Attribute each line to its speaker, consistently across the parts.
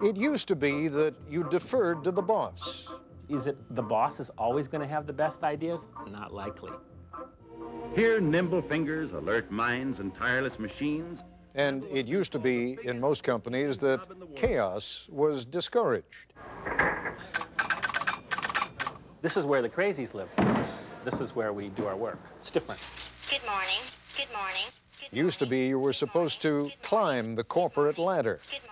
Speaker 1: It used to be that you deferred to the boss.
Speaker 2: Is it the boss is always going to have the best ideas? Not likely.
Speaker 3: Here, nimble fingers, alert minds, and tireless machines.
Speaker 1: And it used to be in most companies that chaos was discouraged.
Speaker 2: This is where the crazies live. This is where we do our work. It's different.
Speaker 4: Good morning. Good morning.
Speaker 1: Used to be you were supposed to climb the corporate ladder.
Speaker 4: Good morning.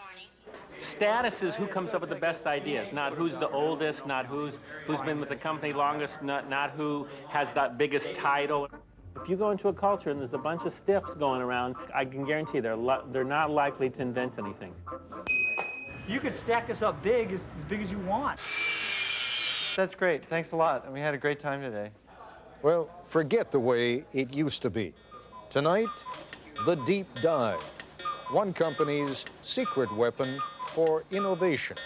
Speaker 2: Status is who comes up with the best ideas, not who's the oldest, not who's been with the company longest, not who has that biggest title. If you go into a culture and there's a bunch of stiffs going around, I can guarantee they're not likely to invent anything.
Speaker 5: You could stack us up big as big as you want.
Speaker 6: That's great. Thanks a lot. And we had a great time today.
Speaker 1: Well, forget the way it used to be. Tonight, the deep dive. One company's secret weapon for innovation.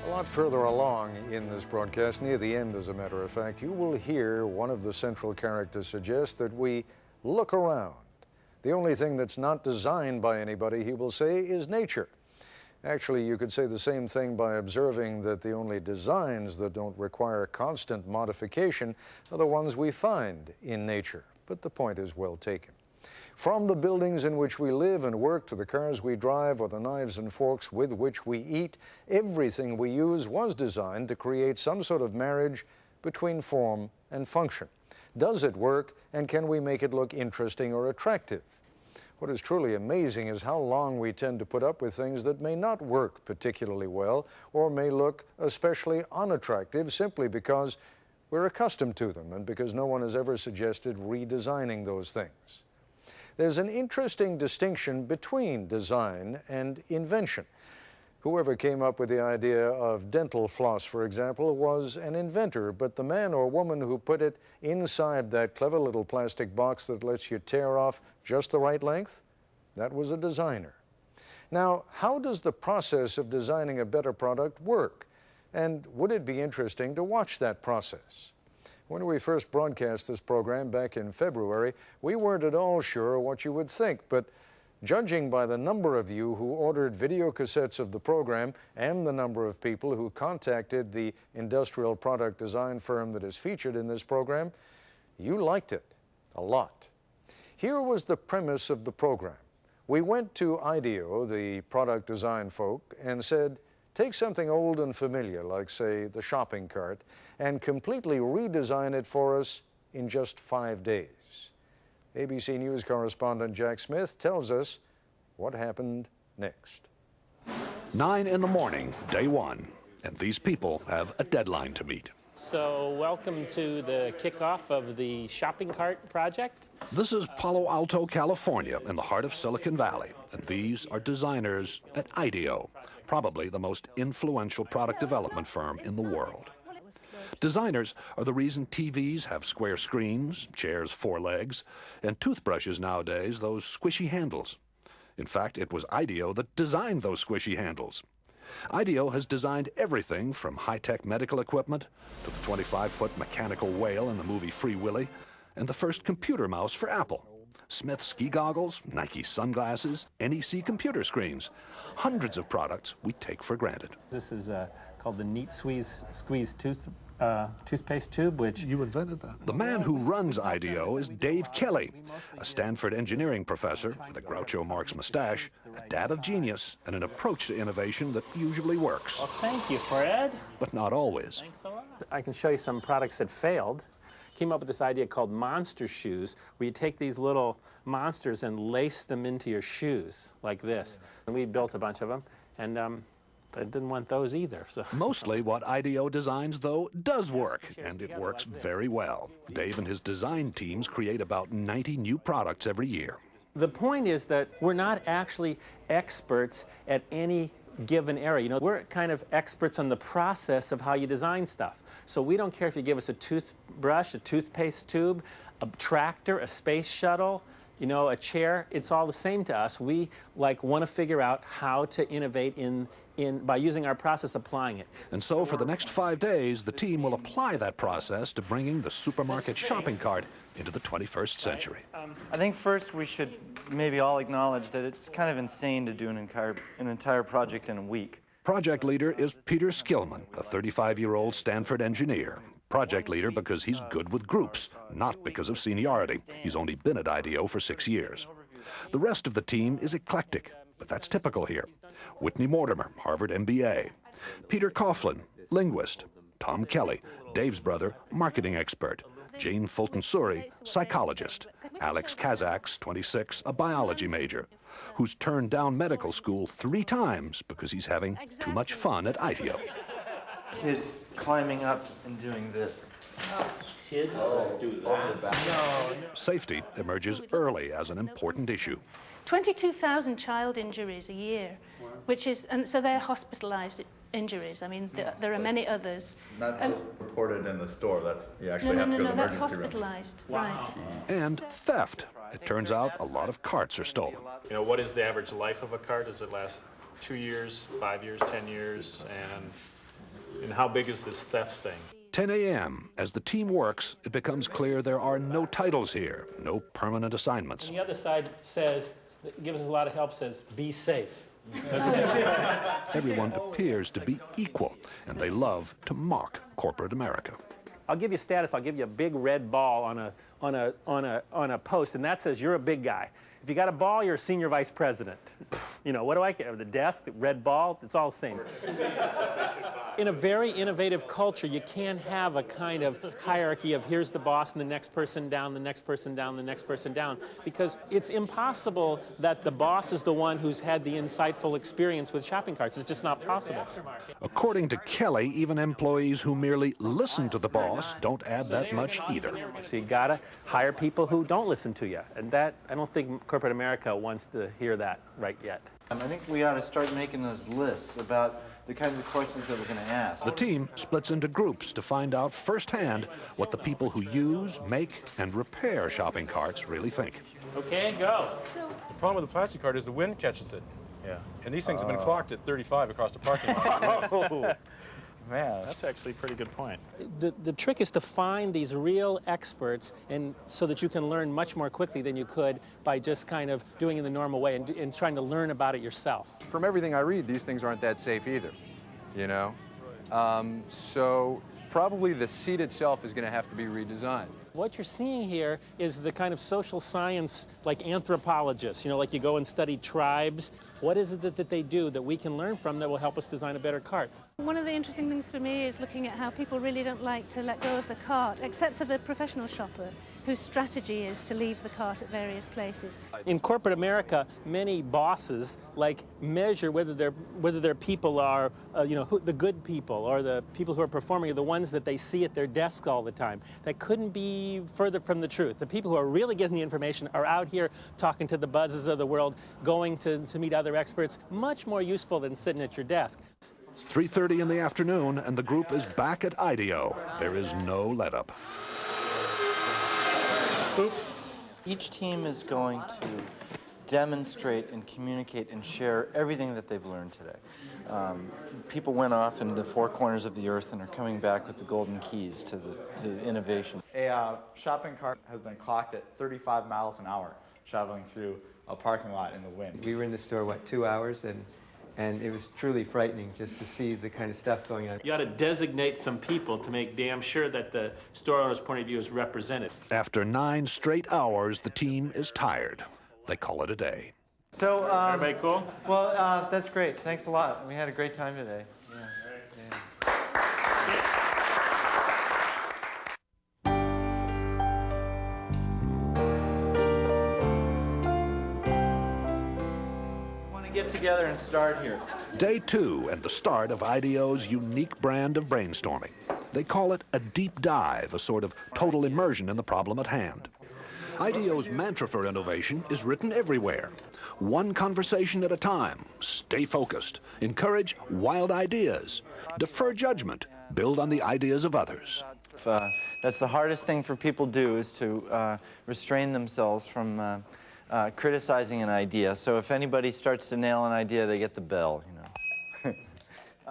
Speaker 1: A lot further along in this broadcast, near the end as a matter of fact, you will hear one of the central characters suggest that we look around. The only thing that's not designed by anybody, he will say, is nature. Actually, you could say the same thing by observing that the only designs that don't require constant modification are the ones we find in nature. But the point is well taken. From the buildings in which we live and work to the cars we drive or the knives and forks with which we eat, everything we use was designed to create some sort of marriage between form and function. Does it work, and can we make it look interesting or attractive? What is truly amazing is how long we tend to put up with things that may not work particularly well or may look especially unattractive simply because we're accustomed to them and because no one has ever suggested redesigning those things. There's an interesting distinction between design and invention. Whoever came up with the idea of dental floss, for example, was an inventor, but the man or woman who put it inside that clever little plastic box that lets you tear off just the right length, that was a designer. Now, how does the process of designing a better product work? And would it be interesting to watch that process? When we first broadcast this program back in February, we weren't at all sure what you would think, but judging by the number of you who ordered video cassettes of the program and the number of people who contacted the industrial product design firm that is featured in this program, you liked it a lot. Here was the premise of the program. We went to Ideo, the product design folk, and said, take something old and familiar, like, say, the shopping cart, and completely redesign it for us in just 5 days. ABC News correspondent Jack Smith tells us what happened next.
Speaker 7: 9 in the morning, day one, and these people have a deadline to meet.
Speaker 2: So welcome to the kickoff of the shopping cart project.
Speaker 7: This is Palo Alto, California, in the heart of Silicon Valley, and these are designers at Ideo, probably the most influential product development firm in the world. Designers are the reason TVs have square screens, chairs 4 legs, and toothbrushes nowadays those squishy handles. In fact, it was Ideo that designed those squishy handles. Ideo has designed everything from high-tech medical equipment to the 25-foot mechanical whale in the movie Free Willy and the first computer mouse for Apple. Smith ski goggles, Nike sunglasses, NEC computer screens. Hundreds of products we take for granted.
Speaker 2: This is called the Neat Squeeze toothpaste tube, which...
Speaker 7: You invented that. The man who runs Ideo is Dave Kelly, a Stanford engineering professor with a Groucho Marx mustache, a dad of genius, and an approach to innovation that usually works.
Speaker 2: Well, thank you, Fred.
Speaker 7: But not always.
Speaker 2: Thanks a lot. I can show you some products that failed. Came up with this idea called monster shoes, where you take these little monsters and lace them into your shoes, like this. And we built a bunch of them, and I didn't want those either. So.
Speaker 7: Mostly what Ideo designs, though, does work, and it works very well. Dave and his design teams create about 90 new products every year.
Speaker 2: The point is that we're not actually experts at any given area. You know, we're kind of experts on the process of how you design stuff. So we don't care if you give us a toothbrush, a toothpaste tube, a tractor, a space shuttle, you know, a chair, it's all the same to us. We like want to figure out how to innovate by using our process, applying it.
Speaker 7: And so for the next 5 days, the team will apply that process to bringing the supermarket shopping cart into the 21st century.
Speaker 6: I think first we should maybe all acknowledge that it's kind of insane to do an entire project in a week.
Speaker 7: Project leader is Peter Skillman, a 35-year-old Stanford engineer. Project leader because he's good with groups, not because of seniority. He's only been at IDEO for 6 years. The rest of the team is eclectic, but that's typical here. Whitney Mortimer, Harvard MBA. Peter Coughlin, linguist. Tom Kelly, Dave's brother, marketing expert. Jane Fulton-Suri, psychologist. Alex Kazaks, 26, a biology major, who's turned down medical school 3 times because he's having too much fun at IDEO.
Speaker 6: Kids climbing up and doing this.
Speaker 2: Kids do that.
Speaker 7: Safety emerges early as an important issue.
Speaker 8: 22,000 child injuries a year, and so they're hospitalized injuries. I mean, there are many others.
Speaker 9: Not just reported in the store. You actually have to go to the
Speaker 8: that's
Speaker 9: emergency room.
Speaker 8: hospitalized, right.
Speaker 7: And theft. It turns out a lot of carts are stolen.
Speaker 10: You know, what is the average life of a cart? Does it last 2 years, 5 years, 10 years? And how big is this theft thing?
Speaker 7: 10 a.m. As the team works, it becomes clear there are no titles here, no permanent assignments.
Speaker 2: And the other side says, gives us a lot of help, says, be safe.
Speaker 7: Everyone appears to be equal, and they love to mock corporate America.
Speaker 2: I'll give you status. I'll give you a big red ball on a post, and that says you're a big guy. If you got a ball, you're a senior vice president. You know, what do I care? The desk, the red ball, it's all the same. In a very innovative culture, you can't have a kind of hierarchy of here's the boss and the next person down, the next person down, the next person down, because it's impossible that the boss is the one who's had the insightful experience with shopping carts. It's just not possible.
Speaker 7: According to Kelly, even employees who merely listen to the boss don't add that much either.
Speaker 2: So you gotta hire people who don't listen to you, and that, I don't think corporate America wants to hear that right yet.
Speaker 6: I think we ought to start making those lists about the kinds of questions that we're going to ask.
Speaker 7: The team splits into groups to find out firsthand what the people who use, make, and repair shopping carts really think.
Speaker 2: Okay, go.
Speaker 10: The problem with the plastic cart is the wind catches it. Yeah. And these things have been clocked at 35 across the parking lot.
Speaker 6: Oh, man.
Speaker 10: That's actually a pretty good point.
Speaker 2: The trick is to find these real experts, and so that you can learn much more quickly than you could by just kind of doing it the normal way and trying to learn about it yourself.
Speaker 11: From everything I read, these things aren't that safe either, you know? So probably the seat itself is going to have to be redesigned.
Speaker 2: What you're seeing here is the kind of social science, like anthropologists, you know, like you go and study tribes. What is it that they do that we can learn from that will help us design a better cart?
Speaker 8: One of the interesting things for me is looking at how people really don't like to let go of the cart, except for the professional shopper, whose strategy is to leave the cart at various places.
Speaker 2: In corporate America, many bosses like measure whether their people are, the good people or the people who are performing are the ones that they see at their desk all the time. That couldn't be further from the truth. The people who are really getting the information are out here talking to the buzzes of the world, going to meet other experts, much more useful than sitting at your desk.
Speaker 7: 3:30 in the afternoon, and the group is back at IDEO. There is no let-up.
Speaker 6: Each team is going to demonstrate and communicate and share everything that they've learned today. People went off in the 4 corners of the earth and are coming back with the golden keys to innovation.
Speaker 9: A shopping cart has been clocked at 35 miles an hour traveling through a parking lot in the wind.
Speaker 12: We were in the store, 2 hours, and it was truly frightening just to see the kind of stuff going on.
Speaker 2: You ought to designate some people to make damn sure that the store owner's point of view is represented.
Speaker 7: After 9 straight hours, the team is tired. They call it a day.
Speaker 6: So,
Speaker 2: everybody cool?
Speaker 6: Well, that's great. Thanks a lot. We had a great time today. Get together and start here.
Speaker 7: Day 2 and the start of IDEO's unique brand of brainstorming. They call it a deep dive, a sort of total immersion in the problem at hand. IDEO's mantra for innovation is written everywhere. One conversation at a time. Stay focused. Encourage wild ideas. Defer judgment. Build on the ideas of others.
Speaker 6: That's the hardest thing for people to do, is to restrain themselves from criticizing an idea. So if anybody starts to nail an idea, they get the bell, you know.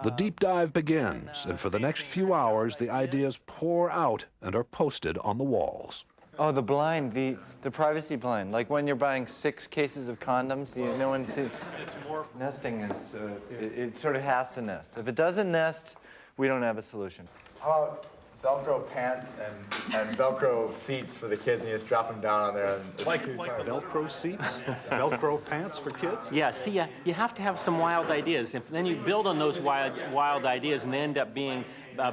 Speaker 7: The deep dive begins, and for the next few hours, the ideas pour out and are posted on the walls.
Speaker 6: Oh, the blind, the privacy blind. Like when you're buying 6 cases of condoms, no one sees. Nesting is, it sort of has to nest. If it doesn't nest, we don't have a solution.
Speaker 9: How about Velcro pants and Velcro seats for the kids, and you just drop them down on there? And
Speaker 13: like Velcro seats? Velcro pants for kids?
Speaker 2: Yeah, see, you have to have some wild ideas. Then you build on those wild ideas, and they end up being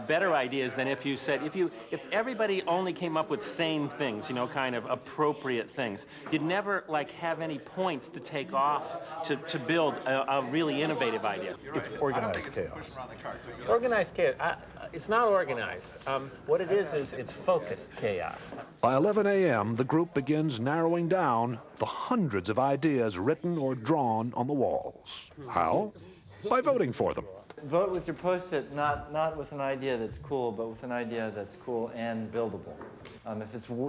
Speaker 2: better ideas than if you said, if everybody only came up with sane things, you know, kind of appropriate things, you'd never like have any points to take off to build a really innovative idea.
Speaker 13: It's organized chaos.
Speaker 2: Organized chaos. It's not organized. What it is it's focused chaos.
Speaker 7: By 11 a.m., the group begins narrowing down the hundreds of ideas written or drawn on the walls. How? By voting for them.
Speaker 6: Vote with your Post-it, not with an idea that's cool, but with an idea that's cool and buildable.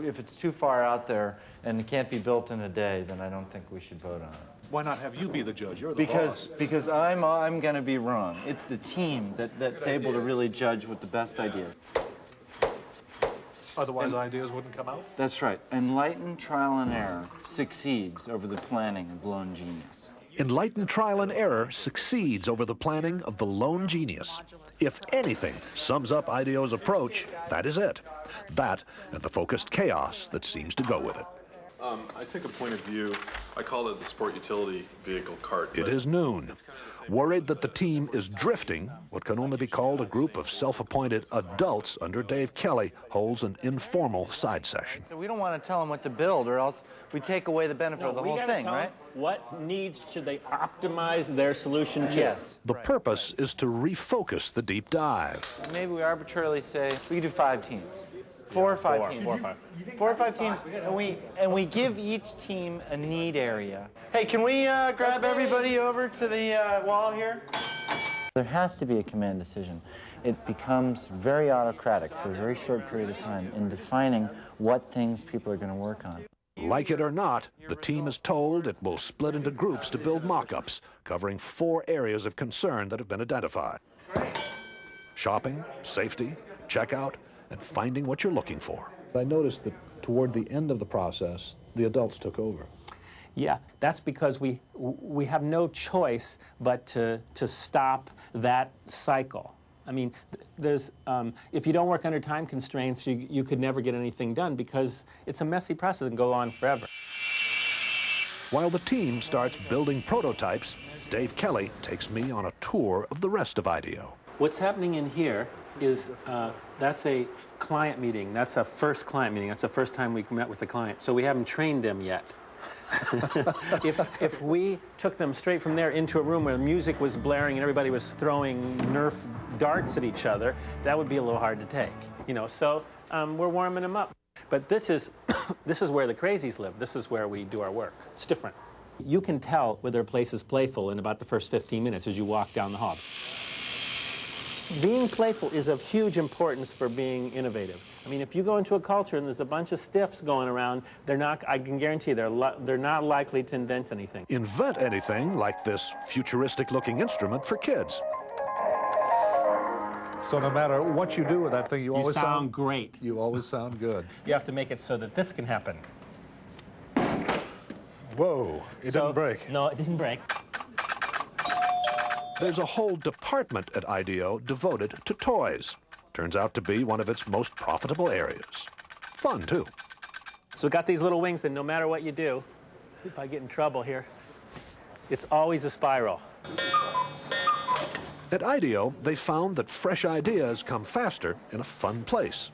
Speaker 6: If it's too far out there and it can't be built in a day, then I don't think we should vote on it.
Speaker 13: Why not have you be the judge? You're the boss.
Speaker 6: Because I'm going to be wrong. It's the team that's able to really judge what the best idea is.
Speaker 13: Otherwise, ideas wouldn't come out?
Speaker 6: That's right. Enlightened trial and error succeeds over the planning of lone genius.
Speaker 7: Enlightened trial and error succeeds over the planning of the lone genius. If anything sums up Ideo's approach, that is it. That and the focused chaos that seems to go with it.
Speaker 14: I take a point of view. I call it the sport utility vehicle cart.
Speaker 7: It is noon. Worried that the team is drifting, what can only be called a group of self-appointed adults under Dave Kelly holds an informal side session.
Speaker 6: We don't want to tell them what to build, or else we take away the benefit of the whole thing, right?
Speaker 2: What needs should they optimize their solution to?
Speaker 6: Yes.
Speaker 7: The purpose is to refocus the deep dive.
Speaker 6: Maybe we arbitrarily say we could do 5 teams. 4 or 5 teams. 4 or 5 teams, and we give each team a need area. Hey, can we grab everybody over to the wall here? There has to be a command decision. It becomes very autocratic for a very short period of time in defining what things people are going to work on.
Speaker 7: Like it or not, the team is told it will split into groups to build mock-ups, covering 4 areas of concern that have been identified. Shopping, safety, checkout, and finding what you're looking for.
Speaker 15: I noticed that toward the end of the process, the adults took over.
Speaker 2: Yeah, that's because we have no choice but to stop that cycle. I mean, there's if you don't work under time constraints, you could never get anything done because it's a messy process and go on forever.
Speaker 7: While the team starts building prototypes, Dave Kelly takes me on a tour of the rest of Ideo.
Speaker 2: What's happening in here is that's a client meeting. That's a first client meeting. That's the first time we met with the client. So we haven't trained them yet. If we took them straight from there into a room where music was blaring and everybody was throwing Nerf darts at each other, that would be a little hard to take. You know, so we're warming them up. But this is where the crazies live. This is where we do our work. It's different. You can tell whether a place is playful in about the first 15 minutes as you walk down the hall. Being playful is of huge importance for being innovative. I mean, if you go into a culture and there's a bunch of stiffs going around, I can guarantee they're not likely to invent anything.
Speaker 7: Invent anything like this futuristic-looking instrument for kids.
Speaker 13: So no matter what you do with that thing, you always
Speaker 2: sound great.
Speaker 13: You always sound good.
Speaker 2: You have to make it so that this can happen.
Speaker 13: Whoa, it didn't break.
Speaker 2: No, it didn't break.
Speaker 7: There's a whole department at Ideo devoted to toys. Turns out to be one of its most profitable areas. Fun, too.
Speaker 2: So we've got these little wings, and no matter what you do, if I get in trouble here, it's always a spiral.
Speaker 7: At Ideo, they found that fresh ideas come faster in a fun place.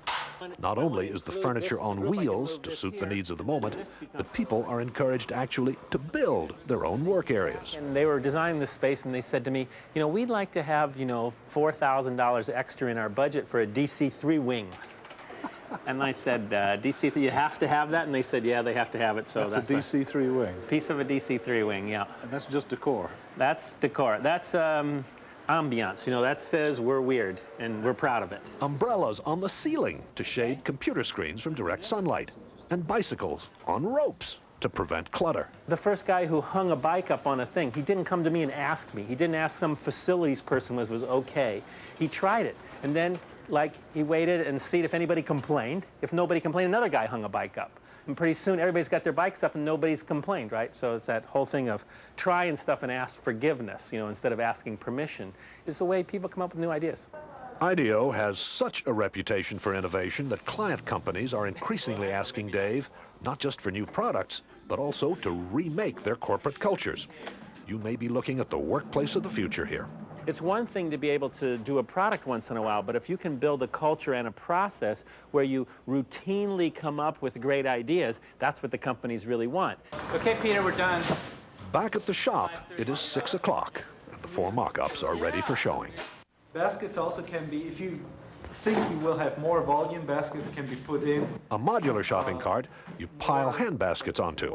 Speaker 7: Not only is the furniture on wheels to suit the needs of the moment, but people are encouraged actually to build their own work areas.
Speaker 2: And they were designing this space, and they said to me, you know, we'd like to have, you know, $4,000 extra in our budget for a DC-3 wing. And I said, DC-3, you have to have that? And they said, yeah, they have to have it. So
Speaker 13: that's a DC-3 wing.
Speaker 2: Piece of a DC-3 wing, yeah.
Speaker 13: And that's just decor.
Speaker 2: That's decor. That's ambiance, you know, that says we're weird and we're proud of it.
Speaker 7: Umbrellas on the ceiling to shade computer screens from direct sunlight. And bicycles on ropes to prevent clutter.
Speaker 2: The first guy who hung a bike up on a thing, he didn't come to me and ask me. He didn't ask some facilities person was okay. He tried it. And then, like, he waited and see if anybody complained. If nobody complained, another guy hung a bike up. And pretty soon, everybody's got their bikes up and nobody's complained, right? So it's that whole thing of trying stuff and ask forgiveness, you know, instead of asking permission, is the way people come up with new ideas.
Speaker 7: Ideo has such a reputation for innovation that client companies are increasingly asking Dave not just for new products, but also to remake their corporate cultures. You may be looking at the workplace of the future here.
Speaker 2: It's one thing to be able to do a product once in a while, but if you can build a culture and a process where you routinely come up with great ideas, that's what the companies really want.
Speaker 5: Okay, Peter, we're done.
Speaker 7: Back at the shop, it is 6 o'clock, and the 4 mock-ups are ready for showing.
Speaker 16: Baskets also can be, if you think you will have more volume, baskets can be put in.
Speaker 7: A modular shopping cart you pile hand baskets onto.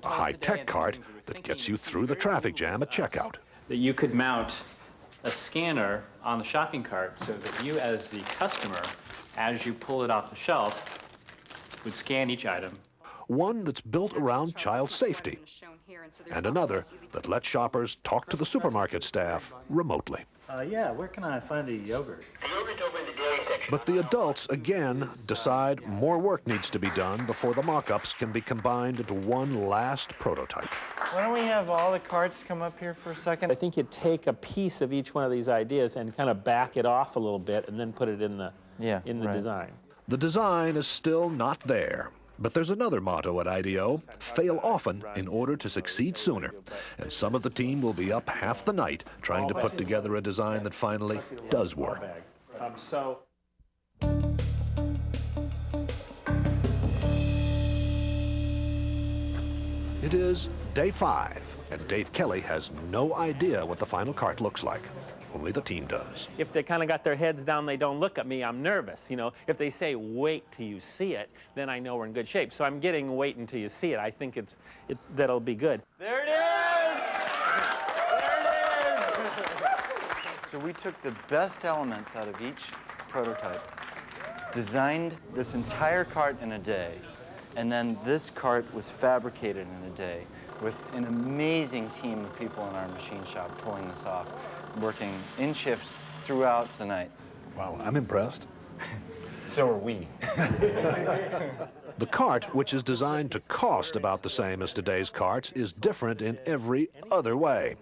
Speaker 7: A high-tech cart that gets you through the traffic jam at checkout.
Speaker 17: That you could mount a scanner on the shopping cart so that you as the customer, as you pull it off the shelf, would scan each item.
Speaker 7: One that's built around child safety, and another that lets shoppers talk to the supermarket staff remotely.
Speaker 6: Yeah, where can I find the yogurt?
Speaker 7: But the adults, again, decide more work needs to be done before the mock-ups can be combined into one last prototype.
Speaker 6: Why don't we have all the carts come up here for a second?
Speaker 2: I think you take a piece of each one of these ideas and kind of back it off a little bit and then put it in the, design.
Speaker 7: The design is still not there. But there's another motto at Ideo: fail often in order to succeed sooner. And some of the team will be up half the night trying to put together a design that finally does work. It is day 5, and Dave Kelly has no idea what the final cart looks like. Only the team does.
Speaker 2: If they kind of got their heads down, they don't look at me, I'm nervous. You know, if they say, wait till you see it, then I know we're in good shape. So I'm getting wait until you see it. I think that'll be good.
Speaker 6: There it is! There it is! So we took the best elements out of each prototype, designed this entire cart in a day, and then this cart was fabricated in a day with an amazing team of people in our machine shop pulling this off, working in shifts throughout the night.
Speaker 15: Wow, I'm impressed.
Speaker 6: So are we.
Speaker 7: The cart, which is designed to cost about the same as today's carts, is different in every other way.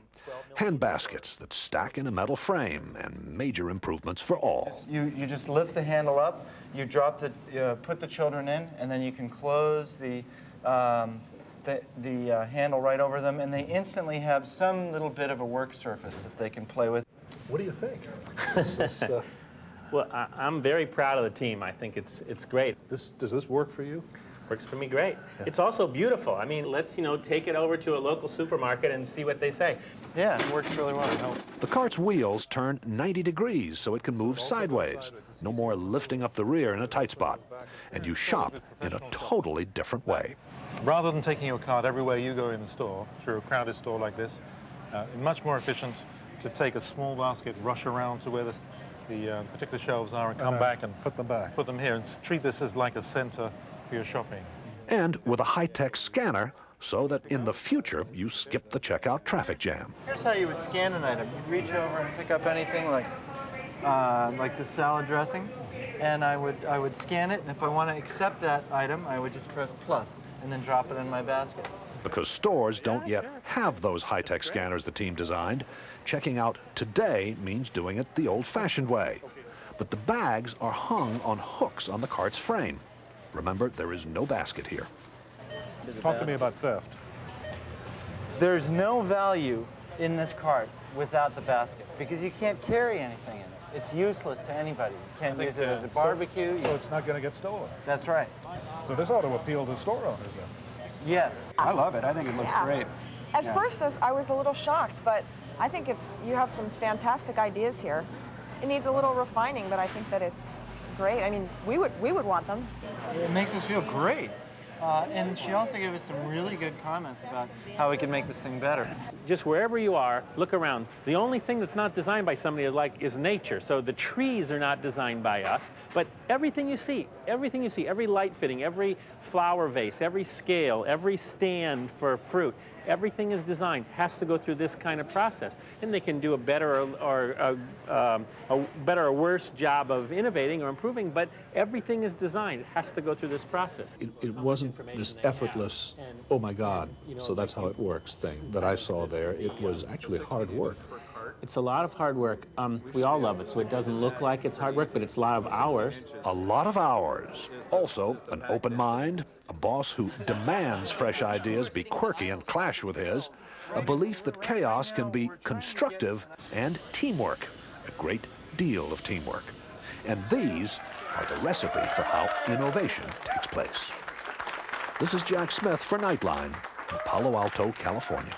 Speaker 7: Hand baskets that stack in a metal frame, and major improvements for all.
Speaker 6: You just lift the handle up, you drop put the children in, and then you can close the handle right over them, and they instantly have some little bit of a work surface that they can play with.
Speaker 15: What do you think?
Speaker 2: Well, I'm very proud of the team. I think it's great.
Speaker 15: Does this work for you?
Speaker 2: Works for me great.
Speaker 15: Yeah.
Speaker 2: It's also beautiful. I mean, let's, take it over to a local supermarket and see what they say.
Speaker 6: Yeah, it works really well.
Speaker 7: The cart's wheels turn 90 degrees so it can move sideways. No more lifting up the rear in a tight spot. And you shop in a totally different way.
Speaker 13: Rather than taking your cart everywhere you go in the store, through a crowded store like this, much more efficient to take a small basket, rush around to where the particular shelves are, and come back and
Speaker 15: put them back.
Speaker 13: Put them here, and treat this as like a center for your shopping.
Speaker 7: And with a high-tech scanner, so that in the future you skip the checkout traffic jam.
Speaker 6: Here's how you would scan an item. You'd reach over and pick up anything like the salad dressing, and I would scan it, and if I want to accept that item, I would just press plus and then drop it in my basket.
Speaker 7: Because stores don't yet have those high-tech scanners the team designed, checking out today means doing it the old-fashioned way. But the bags are hung on hooks on the cart's frame. Remember, there is no basket here.
Speaker 13: Talk to me about theft.
Speaker 6: There's no value in this cart without the basket, because you can't carry anything in it. It's useless to anybody. You can't use it as a barbecue.
Speaker 13: So it's not going to get stolen.
Speaker 6: That's right.
Speaker 13: So this ought to appeal to store owners then.
Speaker 6: Yes.
Speaker 12: I love it. I think it looks great.
Speaker 18: At first, I was a little shocked, but I think you have some fantastic ideas here. It needs a little refining, but I think that it's great. I mean, we would want them.
Speaker 6: It makes us feel great. And she also gave us some really good comments about how we can make this thing better.
Speaker 2: Just wherever you are, look around. The only thing that's not designed by somebody is nature. So the trees are not designed by us, but everything you see, everything you see, every light fitting, every flower vase, every scale, every stand for fruit, everything is designed, has to go through this kind of process. And they can do a better or worse job of innovating or improving, but everything is designed, it has to go through this process.
Speaker 15: It wasn't this effortless, oh my God, so that's how it works thing that I saw there. It was actually hard work.
Speaker 2: It's a lot of hard work. We all love it, so it doesn't look like it's hard work, but it's a lot of hours.
Speaker 7: A lot of hours. Also, an open mind, a boss who demands fresh ideas be quirky and clash with his, a belief that chaos can be constructive, and teamwork, a great deal of teamwork. And these are the recipe for how innovation takes place. This is Jack Smith for Nightline in Palo Alto, California.